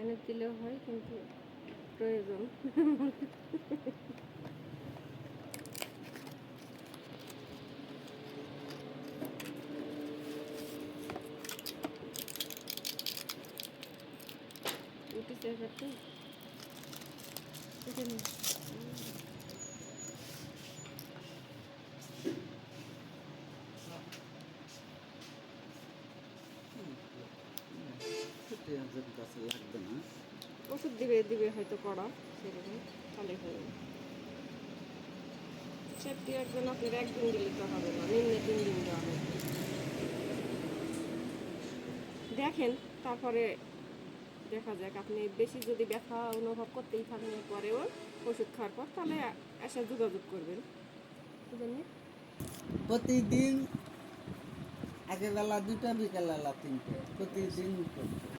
মেহনত দিলেও হয়, কিন্তু প্রয়োজন। উঠেছে ব্যাপারটা, এখানে কাছে লাগবে না। ওষুধ দিবে দিবে হয়তো কড়া, সেরকম তাহলে হয়ে সেফটি রাখবেন। আপনার একদিন দিলে তো হবে না, নিম্নে 3 দিন দেওয়া লাগবে। দেখেন, তারপরে দেখা যাক। আপনি বেশি যদি ব্যথা অনুভব করতেই থাকেন পরেও ওষুধ খাওয়ার পর, তাহলে এসে যোগাযোগ করবেন। বুঝলেন? প্রতিদিন আগের বেলা 2টা, বিকেল বেলা 3টে, প্রতিদিন করতে।